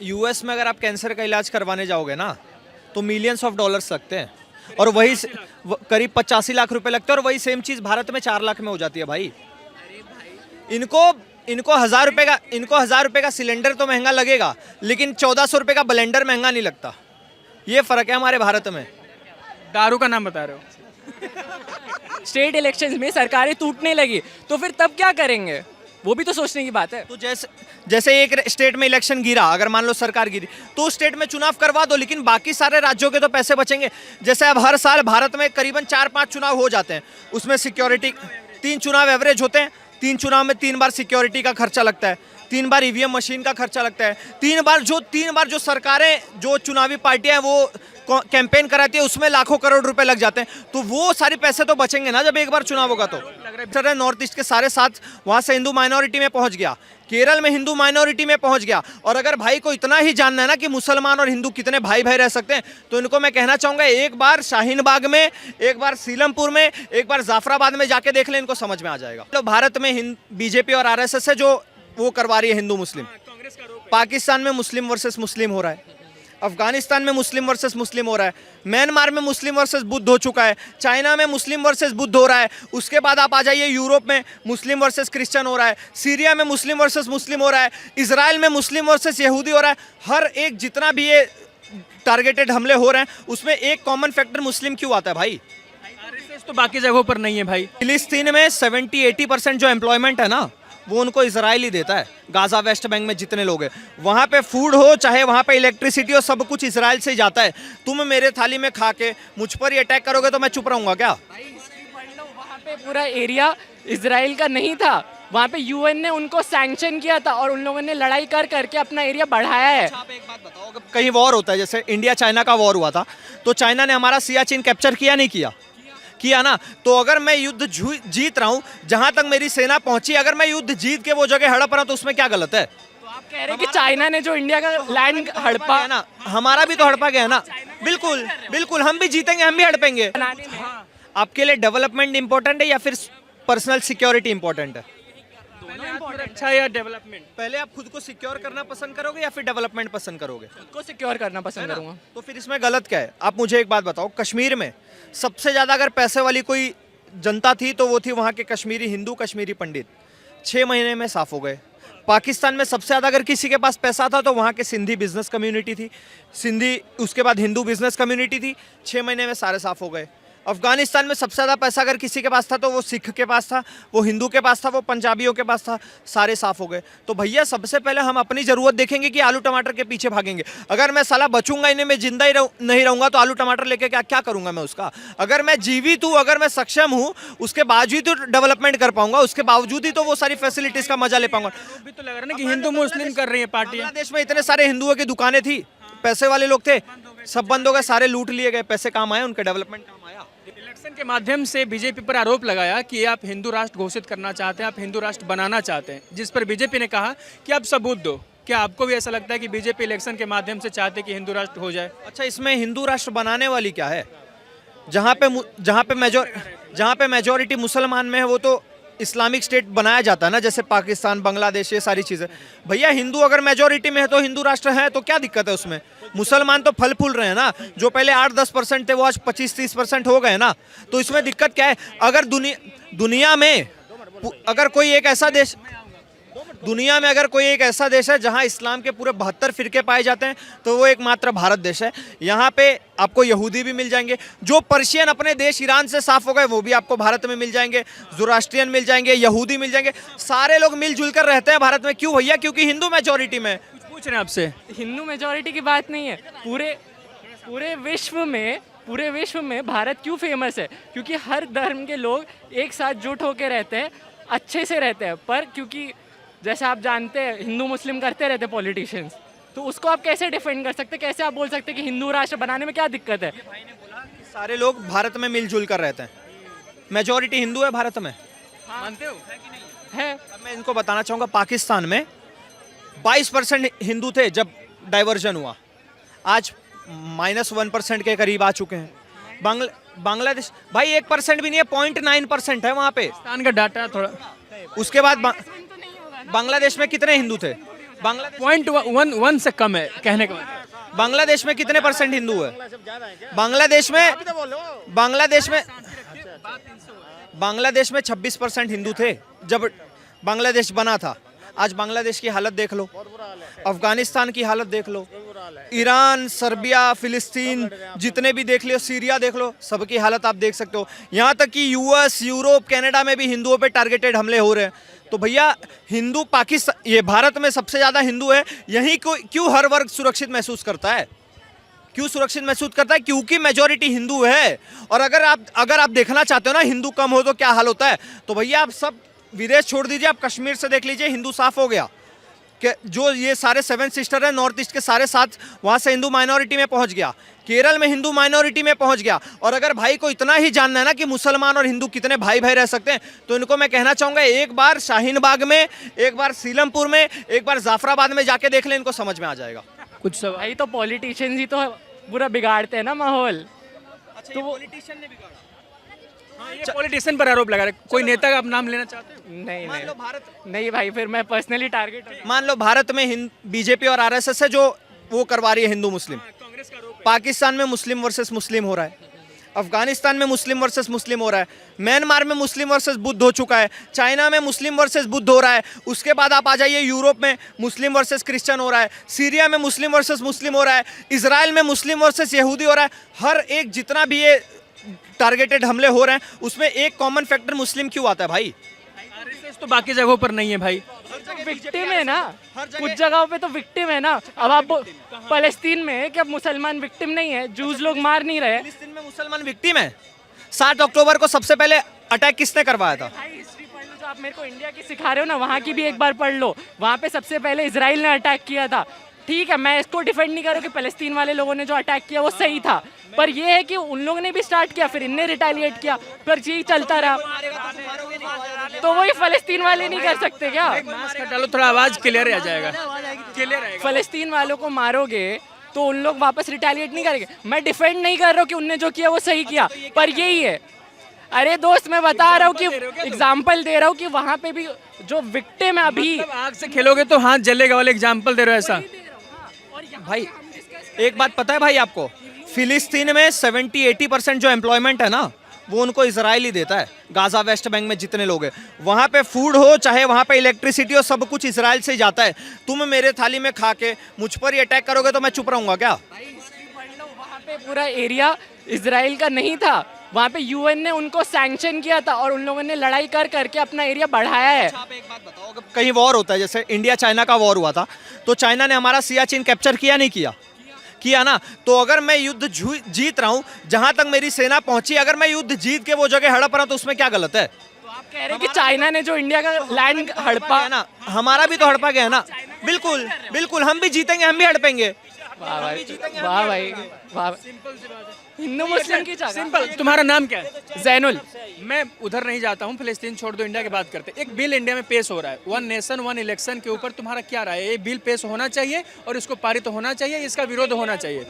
US में अगर आप कैंसर का इलाज करवाने जाओगे ना तो मिलियंस ऑफ डॉलर्स लगते हैं, और वही करीब 85 लाख रुपए लगते हैं, और वही सेम चीज भारत में 4 लाख में हो जाती है भाई। इनको इनको 1,000 रुपए का सिलेंडर तो महंगा लगेगा, लेकिन 1400 रुपए का ब्लेंडर महंगा नहीं लगता। ये फर्क है हमारे भारत में। दारू का नाम बता रहे हो। स्टेट इलेक्शंस में सरकारें टूटने लगी तो फिर तब क्या करेंगे, वो भी तो सोचने की बात है। तो जैसे एक स्टेट में इलेक्शन गिरा, अगर मान लो सरकार गिरी तो उस स्टेट में चुनाव करवा दो, लेकिन बाकी सारे राज्यों के तो पैसे बचेंगे। जैसे अब हर साल भारत में करीबन 4-5 चुनाव हो जाते हैं, उसमें सिक्योरिटी 3 चुनाव एवरेज होते हैं, 3 चुनाव में 3 बार सिक्योरिटी का खर्चा लगता है, 3 बार ईवीएम मशीन का खर्चा लगता है, 3 बार जो सरकारें, जो चुनावी पार्टियां हैं वो कैंपेन कराती है, उसमें लाखों करोड़ रुपए लग जाते हैं। तो वो सारे पैसे तो बचेंगे ना जब एक बार चुनाव होगा। तो लग रहा है नॉर्थ ईस्ट के सारे 7 वहां से हिंदू माइनॉरिटी में पहुंच गया, केरल में हिंदू माइनॉरिटी में पहुंच गया। और अगर भाई को इतना ही जानना है ना कि मुसलमान और हिंदू कितने भाई भाई रह सकते हैं, तो इनको मैं कहना चाहूंगा एक बार शाहीन बाग में, एक बार सीलमपुर में, एक बार जाफराबाद में जाके देख ले, इनको समझ में आ जाएगा। तो भारत में बीजेपी और आरएसएस है जो वो करवा रही है हिंदू मुस्लिम। पाकिस्तान में मुस्लिम वर्सेस मुस्लिम हो रहा है, अफगानिस्तान में मुस्लिम वर्सेस मुस्लिम हो रहा है, म्यांमार में मुस्लिम वर्सेस बुद्ध हो चुका है, चाइना में मुस्लिम वर्सेस बुद्ध हो रहा है। उसके बाद आप आ जाइए यूरोप में मुस्लिम वर्सेस क्रिश्चियन हो रहा है, सीरिया में मुस्लिम वर्सेस मुस्लिम हो रहा है, इजराइल में मुस्लिम वर्सेस यहूदी हो रहा है। हर एक जितना भी ये टारगेटेड हमले हो रहे हैं उसमें एक कॉमन फैक्टर मुस्लिम क्यों आता है भाई? आरएसएस तो बाकी जगहों पर नहीं है भाई। फिलिस्तीन में 70-80% जो एम्प्लॉयमेंट है ना वो उनको इजराइल ही देता है। गाजा वेस्ट बैंक में जितने लोग हैं वहाँ पे फूड हो चाहे वहाँ पे इलेक्ट्रिसिटी हो, सब कुछ इजराइल से ही जाता है। तुम मेरे थाली में खा के मुझ पर ही अटैक करोगे तो मैं चुप रहूंगा क्या? वहाँ पे पूरा एरिया इजराइल का नहीं था, वहाँ पे यूएन ने उनको सैंक्शन किया था और उन लोगों ने लड़ाई कर करके अपना एरिया बढ़ाया है। आप एक बात बताओ, अगर कहीं वॉर होता है, जैसे इंडिया चाइना का वॉर हुआ था, तो चाइना ने हमारा सियाचिन कैप्चर किया नहीं किया ना? तो अगर मैं युद्ध जीत रहा हूं, जहां तक मेरी सेना पहुंची, अगर मैं युद्ध जीत के वो जगह हड़प रहा हूं तो उसमें क्या गलत है? तो आप कह रहे हैं कि चाइना ने जो इंडिया का लैंड हड़पा है ना, हमारा भी तो हड़पा गया ना। बिल्कुल बिल्कुल, हम भी जीतेंगे, हम भी हड़पेंगे। बनाने में आपके लिए डेवलपमेंट इंपॉर्टेंट है या फिर पर्सनल सिक्योरिटी इंपॉर्टेंट है? अच्छा या डेवलपमेंट? पहले आप खुद को सिक्योर करना पसंद करोगे या फिर डेवलपमेंट पसंद करोगे? खुद को सिक्योर करना पसंद करूंगा। तो फिर इसमें गलत क्या है? आप मुझे एक बात बताओ, कश्मीर में सबसे ज्यादा अगर पैसे वाली कोई जनता थी तो वो थी वहाँ के कश्मीरी हिंदू, कश्मीरी पंडित। 6 महीने में साफ हो गए। पाकिस्तान में सबसे ज़्यादा अगर किसी के पास पैसा था तो वहाँ के सिंधी बिजनेस कम्युनिटी थी, सिंधी, उसके बाद हिंदू बिजनेस कम्युनिटी थी। 6 महीने में सारे साफ हो गए। अफगानिस्तान में सबसे ज़्यादा पैसा अगर किसी के पास था तो वो सिख के पास था, वो हिंदू के पास था, वो पंजाबियों के पास था, सारे साफ हो गए। तो भैया सबसे पहले हम अपनी ज़रूरत देखेंगे कि आलू टमाटर के पीछे भागेंगे? अगर मैं साला बचूंगा इन्हें, मैं जिंदा ही नहीं रहूंगा तो आलू टमाटर लेके क्या करूंगा मैं उसका? अगर मैं जीवित हूँ, अगर मैं सक्षम हूँ, उसके बावजूद तो डेवलपमेंट कर पाऊंगा, उसके बावजूद ही तो वो सारी फैसिलिटीज़ का मजा ले पाऊंगा। अभी तो लग रहा है ना कि हिंदू मुस्लिम कर रही है पार्टियां। बांग्लादेश में इतने सारे हिंदुओं की दुकानें थी, पैसे वाले लोग थे, सब बंद हो गए, सारे लूट लिए गए। पैसे काम आए, उनका डेवलपमेंट काम आया। इलेक्शन के माध्यम से बीजेपी पर आरोप लगाया कि आप हिंदू राष्ट्र घोषित करना चाहते हैं, आप हिंदू राष्ट्र बनाना चाहते हैं, जिस पर बीजेपी ने कहा कि आप सबूत दो। क्या आपको भी ऐसा लगता है कि बीजेपी इलेक्शन के माध्यम से चाहते हैं कि हिंदू राष्ट्र हो जाए? अच्छा, इसमें हिंदू राष्ट्र बनाने वाली क्या है? जहाँ पे मेजोरिटी मुसलमान में है वो तो इस्लामिक स्टेट बनाया जाता है ना, जैसे पाकिस्तान, बांग्लादेश, ये सारी चीज़ें। भैया हिंदू अगर मेजोरिटी में है तो हिंदू राष्ट्र है, तो क्या दिक्कत है उसमें? मुसलमान तो फल फूल रहे हैं ना, जो पहले 8-10% थे वो आज 25-30% हो गए ना, तो इसमें दिक्कत क्या है? अगर दुनिया में अगर कोई एक ऐसा देश दुनिया में अगर कोई एक ऐसा देश है जहां इस्लाम के पूरे 72 फिरके पाए जाते हैं तो वो एकमात्र भारत देश है। यहाँ पे आपको यहूदी भी मिल जाएंगे, जो पर्शियन अपने देश ईरान से साफ हो गए वो भी आपको भारत में मिल जाएंगे, ज़ोरास्ट्रियन मिल जाएंगे, यहूदी मिल जाएंगे, सारे लोग मिलजुल कर रहते हैं भारत में। क्यों भैया? क्योंकि हिंदू मेजोरिटी में। कुछ पूछ रहे हैं आपसे। हिंदू मेजोरिटी की बात नहीं है, पूरे विश्व में भारत क्यों फेमस है? क्योंकि हर धर्म के लोग एक साथ जुट होकर रहते हैं, अच्छे से रहते हैं। पर क्योंकि जैसे आप जानते हैं हिंदू मुस्लिम करते रहते पॉलिटिशियंस, तो उसको आप कैसे डिफेंड कर सकते हैं? कैसे आप बोल सकते हैं कि हिंदू राष्ट्र बनाने में क्या दिक्कत है? भाई ने बोला कि सारे लोग भारत में मिलजुल कर रहते हैं, मेजोरिटी हिंदू है भारत में। मानते हो? है। अब मैं इनको बताना चाहूँगा, पाकिस्तान में 22% हिंदू थे जब डाइवर्जन हुआ, आज -1% के करीब आ चुके हैं। बांग्लादेश भाई 1% भी नहीं है, 0.9% है वहाँ पे। पाकिस्तान का डाटा थोड़ा। उसके बाद बांग्लादेश में कितने हिंदू थे? बांग्लादेश पॉइंट वन से कम है कहने का मतलब। बांग्लादेश में कितने परसेंट हिंदू है? बांग्लादेश में बांग्लादेश में बांग्लादेश में 26% हिंदू थे जब बांग्लादेश बना था। आज बांग्लादेश की हालत देख लो, अफगानिस्तान की हालत देख लो, ईरान, सर्बिया, फिलिस्तीन, जितने भी देख लो, सीरिया देख लो, सबकी हालत आप देख सकते हो। यहाँ तक कि यूएस, यूरोप, कनाडा में भी हिंदुओं पे टारगेटेड हमले हो रहे हैं। तो भैया हिंदू पाकिस्तान, ये भारत में सबसे ज़्यादा हिंदू है, यहीं को क्यों हर वर्ग सुरक्षित महसूस करता है? क्यों सुरक्षित महसूस करता है? क्योंकि मेजॉरिटी हिंदू है। और अगर आप देखना चाहते हो ना हिंदू कम हो तो क्या हाल होता है, तो भैया आप सब विदेश छोड़ दीजिए, आप कश्मीर से देख लीजिए, हिंदू साफ हो गया कि जो ये सारे 7 सिस्टर है नॉर्थ ईस्ट के सारे 7, वहाँ से हिंदू माइनॉरिटी में पहुँच गया। केरल में हिंदू माइनॉरिटी में पहुँच गया। और अगर भाई को इतना ही जानना है ना कि मुसलमान और हिंदू कितने भाई भाई रह सकते हैं, तो इनको मैं कहना चाहूँगा एक बार शाहीन बाग में, एक बार सीलमपुर में, एक बार जाफराबाद में जाके देख लें, इनको समझ में आ जाएगा। कुछ सवाल भाई तो पॉलिटिशियंस ही तो पूरा बिगाड़ते हैं ना माहौल। तो वो पॉलिटिशियन ने बिगाड़ा। ये पॉलिटिशियन पर आरोप लगा रहे हैं। कोई नेता का आप नाम लेना चाहते हैं? नहीं मान लो नहीं भारत नहीं भाई, फिर मैं पर्सनली टारगेट हूँ। मान लो भारत में बीजेपी और आरएसएस है जो वो करवा रही है हिंदू मुस्लिम। कांग्रेस का आरोप पाकिस्तान में मुस्लिम वर्सेस मुस्लिम हो रहा है, अफगानिस्तान में मुस्लिम वर्सेस मुस्लिम हो रहा है, म्यांमार में मुस्लिम वर्सेस बुद्ध हो चुका है, चाइना में मुस्लिम वर्सेस बुद्ध हो रहा है। उसके बाद आप आ जाइए यूरोप में मुस्लिम वर्सेस क्रिश्चियन हो रहा है, सीरिया में मुस्लिम वर्सेस मुस्लिम हो रहा है, इजराइल में मुस्लिम वर्सेस यहूदी हो रहा है। हर एक जितना भी ये टारगेटेड हमले हो रहे हैं उसमें एक कॉमन फैक्टर मुस्लिम क्यों आता है भाई? आरएसएस तो बाकी जगहों पर नहीं है भाई। विक्टिम है ना, कुछ जगहों पे तो विक्टिम है ना। अब आप फलस्तीन में क्या मुसलमान विक्टिम नहीं है? जूस लोग मार नहीं रहे? फिलिस्तीन में मुसलमान विक्टिम है। 7 अक्टूबर को सबसे पहले अटैक किसने करवाया था? भाई हिस्ट्री पढ़ लो, जो आप मेरे को इंडिया की सिखा रहे हो ना, वहाँ की भी एक बार पढ़ लो। वहाँ पे सबसे पहले इजराइल ने अटैक किया था। ठीक है, मैं इसको डिफेंड नहीं कर रहा कि फलस्तीन वाले लोगों ने जो अटैक किया वो सही था, पर ये है कि उन लोगों ने भी स्टार्ट किया, फिर इनने रिटेलिएट किया, फिर यही चलता रहा। तो वही फलस्तीन वाले नहीं कर सकते क्या? मास्क डालो, थोड़ा आवाज क्लियर आ जाएगा, क्लियर आएगा। फलस्तीन वालों को मारोगे तो उन लोग वापस रिटेलिएट नहीं करेंगे। मैं डिफेंड नहीं कर रहा हूँ कि उनने जो किया वो सही किया, पर यही है। अरे दोस्त, मैं बता रहा हूँ कि एग्जाम्पल दे रहा हूँ कि वहाँ पे भी जो विक्टिम है अभी। मतलब आग से खेलोगे तो हाथ जलेगा वाले एग्जाम्पल दे रहे हो ऐसा? भाई एक बात पता है भाई आपको, फिलिस्तीन में 70-80% जो एम्प्लॉयमेंट है ना वो उनको इजराइल ही देता है। गाजा वेस्ट बैंक में जितने लोग हैं वहाँ पे फूड हो चाहे वहाँ पे इलेक्ट्रिसिटी हो, सब कुछ इजराइल से ही जाता है। तुम मेरे थाली में खा के मुझ पर ही अटैक करोगे तो मैं चुप रहूंगा क्या? वहाँ पे पूरा एरिया इजराइल का नहीं था, वहाँ पे यूएन ने उनको सैंक्शन किया था और उन लोगों ने लड़ाई कर करके अपना एरिया बढ़ाया है। आप एक बात बताओ, अगर कहीं वॉर होता है, जैसे इंडिया चाइना का वॉर हुआ था, तो चाइना ने हमारा सियाचिन कैप्चर किया नहीं किया? किया ना। तो अगर मैं युद्ध जीत रहा हूँ, जहां तक मेरी सेना पहुंची, अगर मैं युद्ध जीत के वो जगह हड़प रहा हूं तो उसमें क्या गलत है? तो आप कह रहे हैं कि चाइना ने जो इंडिया का लैंड हड़पा है ना, हमारा भी तो हड़पा गया है ना। बिल्कुल बिल्कुल, हम भी जीतेंगे, हम भी हड़पेंगे। वाह भाई, वाह भाई, वाह। हिंदू मुस्लिम की जगह सिंपल। तुम्हारा नाम क्या है? जैनुल। मैं उधर नहीं जाता हूँ, फिलिस्तीन छोड़ दो, इंडिया की बात करते हैं। एक बिल इंडिया में पेश हो रहा है, 1 नेशन 1 इलेक्शन के ऊपर तुम्हारा क्या राय है? ये बिल पेश होना चाहिए और इसको पारित होना चाहिए, इसका विरोध होना चाहिए?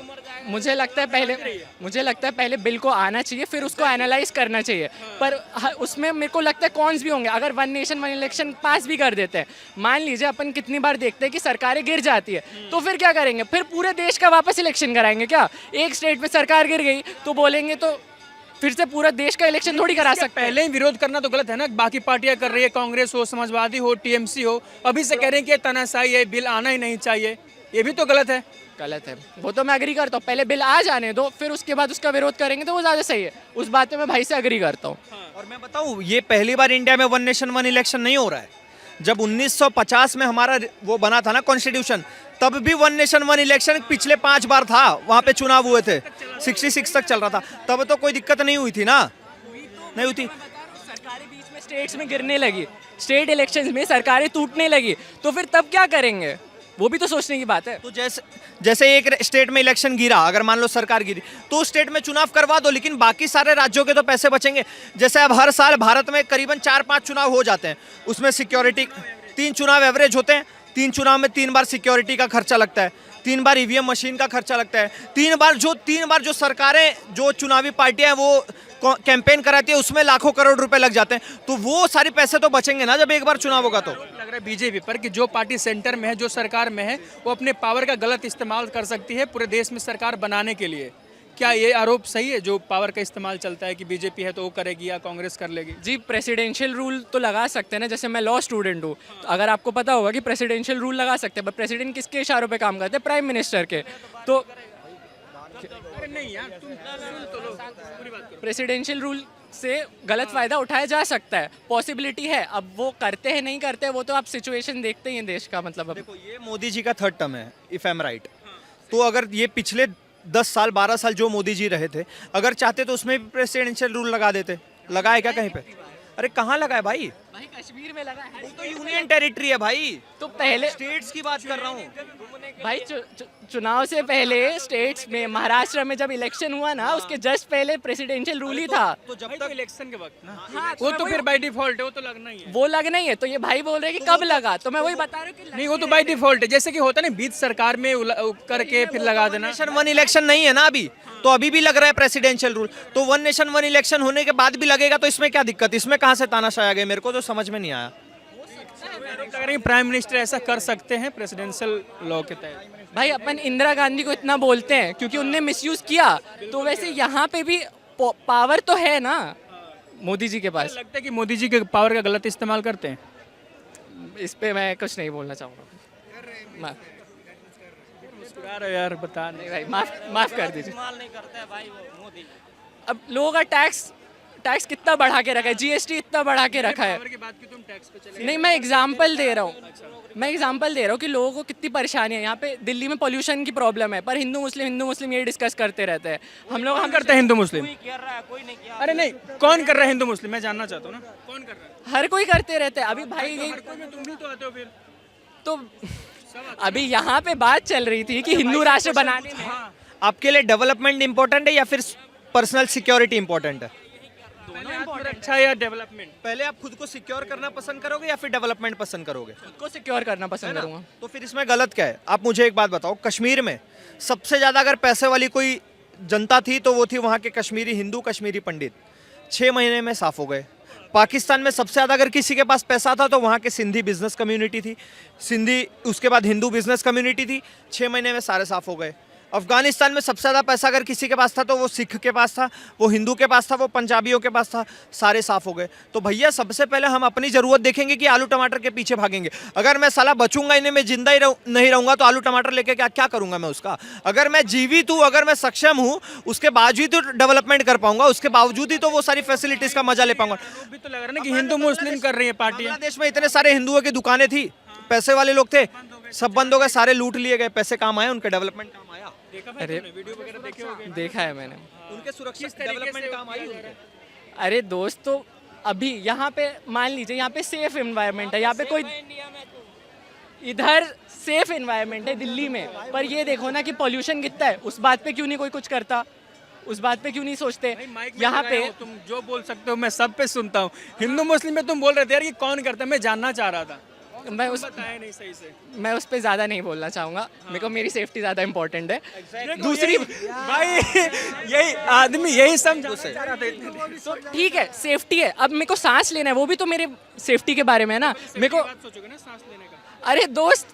मुझे लगता है पहले बिल को आना चाहिए, फिर उसको एनालाइज करना चाहिए। पर उसमें मेरे को लगता है कॉन्स भी होंगे। अगर 1 नेशन 1 इलेक्शन पास भी कर देते हैं, मान लीजिए अपन कितनी बार देखते हैं कि सरकारें गिर जाती है, तो फिर क्या करेंगे? फिर पूरे देश का वापस इलेक्शन कराएंगे क्या? एक स्टेट में सरकार गिर गई तो बोलेंगे तो फिर से पूरा देश का इलेक्शन थोड़ी करा सकते हैं। पहले ही विरोध करना तो गलत है ना। बाकी पार्टियां कर रही है, कांग्रेस हो, समाजवादी हो, टीएमसी हो, अभी से कह रहे हैं कि तानाशाही है, बिल आना ही नहीं चाहिए, ये भी तो गलत है। गलत है वो तो मैं एग्री करता हूँ। पहले बिल आ जाने दो, फिर उसके बाद उसका विरोध करेंगे तो वो ज़्यादा सही है। उस बात पे मैं भाई से एग्री करता हूँ। और मैं बताऊँ, ये पहली बार इंडिया में 1 नेशन 1 इलेक्शन नहीं हो रहा है। जब 1950 में हमारा वो बना था ना कॉन्स्टिट्यूशन, तब भी 1 नेशन 1 इलेक्शन पिछले 5 बार था, वहाँ पे चुनाव हुए थे, 66 तक चल रहा था, तब तो कोई दिक्कत नहीं हुई थी ना, नहीं हुई थी। सरकारें बीच में स्टेट्स में गिरने लगी, स्टेट इलेक्शंस में सरकारें टूटने लगी, तो फिर तब क्या करेंगे? वो भी तो सोचने की बात है। तो जैसे एक स्टेट में इलेक्शन गिरा, अगर मान लो सरकार गिरी, तो उस स्टेट में चुनाव करवा दो, लेकिन बाकी सारे राज्यों के तो पैसे बचेंगे। जैसे अब हर साल भारत में करीबन 4-5 चुनाव हो जाते हैं, उसमें सिक्योरिटी 3 चुनाव एवरेज होते हैं, 3 चुनाव में 3 बार सिक्योरिटी का खर्चा लगता है। 3 बार ईवीएम मशीन का खर्चा लगता है, 3 बार जो सरकारें, जो चुनावी पार्टियां वो कैंपेन कराती है, उसमें लाखों करोड़ रुपए लग जाते हैं। तो वो सारे पैसे तो बचेंगे ना जब एक बार चुनाव होगा तो। लग रहा है बीजेपी पर कि जो पार्टी सेंटर में है, जो सरकार में है, वो अपने पावर का गलत इस्तेमाल कर सकती है पूरे देश में सरकार बनाने के लिए। क्या ये आरोप सही है, जो पावर का इस्तेमाल चलता है कि बीजेपी है तो वो करेगी या कांग्रेस कर लेगी? जी, प्रेसिडेंशियल रूल तो लगा सकते हैं ना, जैसे मैं लॉ स्टूडेंट हूँ, तो अगर आपको पता होगा कि प्रेसिडेंशियल रूल लगा सकते हैं, पर प्रेसिडेंट किसके इशारों पे काम करते हैं? प्राइम मिनिस्टर के। तो अरे नहीं यार, तुम सुन तो लो, पूरी बात करो। प्रेसिडेंशियल रूल से गलत फ़ायदा उठाया जा सकता है, पॉसिबिलिटी है। अब वो करते हैं नहीं करते हैं, वो तो आप सिचुएशन देखते ही हैं देश का। मतलब अब देखो, ये मोदी जी का 3rd टर्म है, इफ आई एम राइट। तो अगर ये पिछले 10 साल 12 साल जो मोदी जी रहे थे, अगर चाहते तो उसमें भी प्रेसिडेंशियल रूल लगा देते। लगा है क्या कहीं पे? अरे कहाँ लगा है भाई? भाई कश्मीर में लगा है, तो यूनियन टेरिटरी है भाई, तो पहले स्टेट्स की बात कर रहा हूँ। भाई चुनाव से पहले स्टेट्स में, महाराष्ट्र में जब इलेक्शन हुआ ना, उसके जस्ट पहले प्रेसिडेंशियल रूल ही था। तो जब तक इलेक्शन के वक्त ना, हाँ, वो तो फिर बाय डिफॉल्ट है, वो तो लगना ही है। वो लगना ही है। तो ये भाई बोल रहे हैं कि कब लगा, तो मैं वही बता रहा हूँ कि नहीं, वो तो बाय डिफॉल्ट है, जैसे कि होता है ना बीच सरकार में करके फिर लगा देना। नेशन वन इलेक्शन नहीं है ना अभी, तो अभी भी लग रहा है प्रेसिडेंशियल रूल। तो 1 नेशन 1 इलेक्शन होने के बाद भी लगेगा, तो इसमें क्या दिक्कत? इसमें कहाँ से तानाशाही आ गई? मेरे को तो समझ में नहीं आया। लग रहा है प्राइम मिनिस्टर ऐसा कर सकते हैं प्रेसिडेंशियल लॉ के तहत। भाई अपन इंदिरा गांधी को इतना बोलते हैं क्योंकि उनने मिसयूज किया, तो वैसे यहाँ पे भी पावर तो है ना मोदी जी के पास। लगता है कि मोदी जी के पावर का गलत इस्तेमाल करते हैं। इस पे मैं कुछ नहीं बोलना चाहूँगा। मुस्कुरा रहे हो यार, बता नहीं। भाई माफ कर दीजिए। अब लोगों का टैक्स कितना बढ़ा के रखा है, जीएसटी इतना बढ़ा के रखा है। पावर की बात की तुम टैक्स पे चले। नहीं, मैं एग्जांपल दे रहा हूँ कि लोगों को कितनी परेशानी है। यहाँ पे दिल्ली में पोल्यूशन की प्रॉब्लम है, पर हिंदू मुस्लिम ये डिस्कस करते रहते हैं। हम करते हैं हिंदू मुस्लिम? अरे नहीं, कौन कर रहा है हिंदू मुस्लिम? मैं जानना चाहता हूँ ना, कौन कर रहा है? हर कोई करते रहते हैं। अभी भाई तुम भी तो आते हो फिर। तो अभी यहाँ पे बात चल रही थी कि हिंदू राष्ट्र बनाने में आपके लिए डेवलपमेंट इंपॉर्टेंट है या फिर पर्सनल सिक्योरिटी इंपॉर्टेंट है? अच्छा या डेवलपमेंट? पहले आप खुद को सिक्योर करना पसंद करोगे या फिर डेवलपमेंट पसंद करोगे? खुद को सिक्योर करना पसंद करूँगा। तो फिर इसमें गलत क्या है? आप मुझे एक बात बताओ, कश्मीर में सबसे ज्यादा अगर पैसे वाली कोई जनता थी तो वो थी वहाँ के कश्मीरी हिंदू, कश्मीरी पंडित। 6 महीने में साफ हो गए। पाकिस्तान में सबसे ज़्यादा अगर किसी के पास पैसा था तो वहाँ के सिंधी बिजनेस कम्युनिटी थी, उसके बाद हिंदू बिजनेस कम्युनिटी थी। 6 महीने में सारे साफ हो गए। अफगानिस्तान में सबसे ज़्यादा पैसा अगर किसी के पास था तो वो सिख के पास था, वो हिंदू के पास था, वो पंजाबियों के पास था, सारे साफ हो गए। तो भैया सबसे पहले हम अपनी ज़रूरत देखेंगे कि आलू टमाटर के पीछे भागेंगे। अगर मैं साला बचूंगा इन्हें, मैं जिंदा ही नहीं रहूंगा तो आलू टमाटर लेके क्या करूंगा मैं उसका? अगर मैं जीवित हूँ, अगर मैं सक्षम हूँ, उसके बावजूद तो डेवलपमेंट कर पाऊंगा, उसके बावजूद ही तो वो सारी फैसिलिटीज़ का मजा ले पाऊंगा। अभी तो लग रहा है ना कि हिंदू मुस्लिम कर रही है पार्टियां। बांग्लादेश में इतने सारे हिंदुओं की दुकानें थी, पैसे वाले लोग थे, सब बंद हो गए, सारे लूट लिए गए। पैसे काम आए, उनके डेवलपमेंट काम आया। अरे वीडियो वगैरह देखे होंगे। देखा है मैंने। उनके सुरक्षित डेवलपमेंट काम आई उनके। अरे दोस्त, तो अभी यहाँ पे मान लीजिए, यहाँ पे सेफ एनवायरनमेंट है, यहाँ पे कोई इधर सेफ एनवायरनमेंट है दिल्ली में, पर ये देखो ना कि पॉल्यूशन कितना है। उस बात पे क्यों नहीं कोई कुछ करता? उस बात पे क्यों नहीं सोचते? यहाँ पे तुम जो बोल सकते हो मैं सब पे सुनता हूँ। हिंदू मुस्लिम में तुम बोल रहे थे यार, ये कौन करता है? मैं जानना चाह रहा था, मैं उस पर ज़्यादा नहीं बोलना चाहूँगा। मेरे को मेरी सेफ्टी ज़्यादा इंपॉर्टेंट है। दूसरी भाई, यही आदमी यही समझ तो ठीक है, सेफ्टी है। अब मेरे को सांस लेना है, वो भी तो मेरे सेफ्टी के बारे में है ना। मेरे को सोचोगे ना सांस लेने का। अरे दोस्त,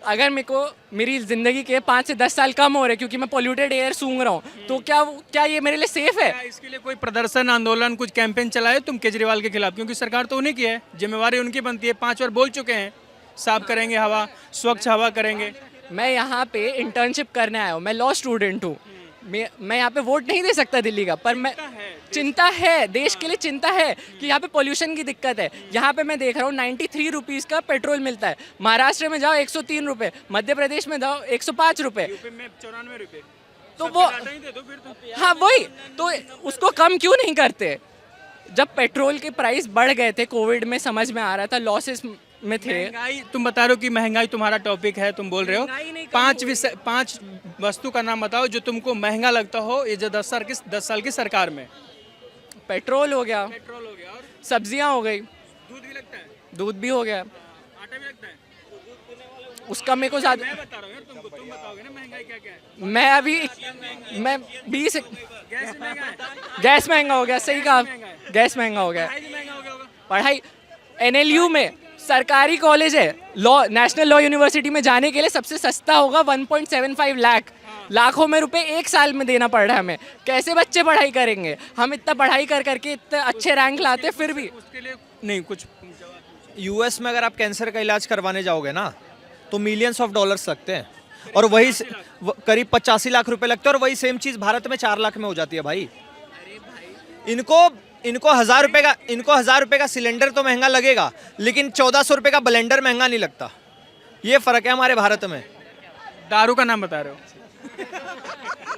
अगर मेरे को मेरी ज़िंदगी के 5 से 10 साल कम हो रहे क्योंकि मैं पॉल्यूटेड एयर सूंघ रहा हूँ, तो क्या ये मेरे लिए सेफ है? क्या इसके लिए कोई प्रदर्शन, आंदोलन, कुछ कैंपेन चलाए तुम केजरीवाल के खिलाफ? क्योंकि सरकार तो उन्हीं की है, जिम्मेवारी उनकी बनती है। 5 बार बोल चुके हैं साफ करेंगे हवा, स्वच्छ हवा करेंगे। मैं यहाँ पे इंटर्नशिप करने आया हूँ, मैं लॉ स्टूडेंट हूँ। मैं यहाँ पे वोट नहीं दे सकता दिल्ली का, पर मैं चिंता है, देश के लिए चिंता है कि यहाँ पे पोल्यूशन की दिक्कत है। यहाँ पे मैं देख रहा हूँ 93 रुपीज़ का पेट्रोल मिलता है। महाराष्ट्र में जाओ 103 रुपये, मध्य प्रदेश में जाओ 105 रुपये, यूपी में 94 रुपये। तो वो हाँ वही तो, उसको कम क्यों नहीं करते? जब पेट्रोल के प्राइस बढ़ गए थे कोविड में, समझ में आ रहा था, लॉसेस में थे। महंगाई, तुम बता रहे हो कि महंगाई तुम्हारा टॉपिक है, तुम बोल रहे हो। 5 वस्तु का नाम बताओ जो तुमको महंगा लगता हो ये जो 10 साल की सरकार में। पेट्रोल हो गया, पेट्रोल हो गया, और सब्जियां हो गई, दूध भी लगता है, दूध भी हो गया, आटा भी लगता है। उसका मेरे को ज़्यादा, मैं बता रहा हूँ यार तुमको, तुम बताओगे ना महंगाई क्या क्या है। मैं अभी मैं 20 गैस महंगा है, गैस महंगा हो गया, सही कहा, गैस महंगा हो गया। पढ़ाई भी महंगा हो गया होगा। पढ़ाई NLU में सरकारी कॉलेज है, लॉ नेशनल लॉ यूनिवर्सिटी में जाने के लिए सबसे सस्ता होगा 1.75 लाख, लाखों में रुपए एक साल में देना पड़ रहा है हमें। कैसे बच्चे पढ़ाई करेंगे? हम इतना पढ़ाई कर करके इतने अच्छे रैंक लाते फिर भी। उसके लिए नहीं कुछ यूएस में अगर आप कैंसर का इलाज करवाने जाओगे ना तो मिलियंस ऑफ डॉलर्स लगते हैं, और वही करीब 85 लाख रुपए लगते हैं, और वही सेम चीज भारत में 4 लाख में हो जाती है भाई। इनको 1000 रुपए का सिलेंडर तो महंगा लगेगा, लेकिन 1400 रुपए का ब्लेंडर महंगा नहीं लगता। ये फर्क है हमारे भारत में। दारू का नाम बता रहे हो।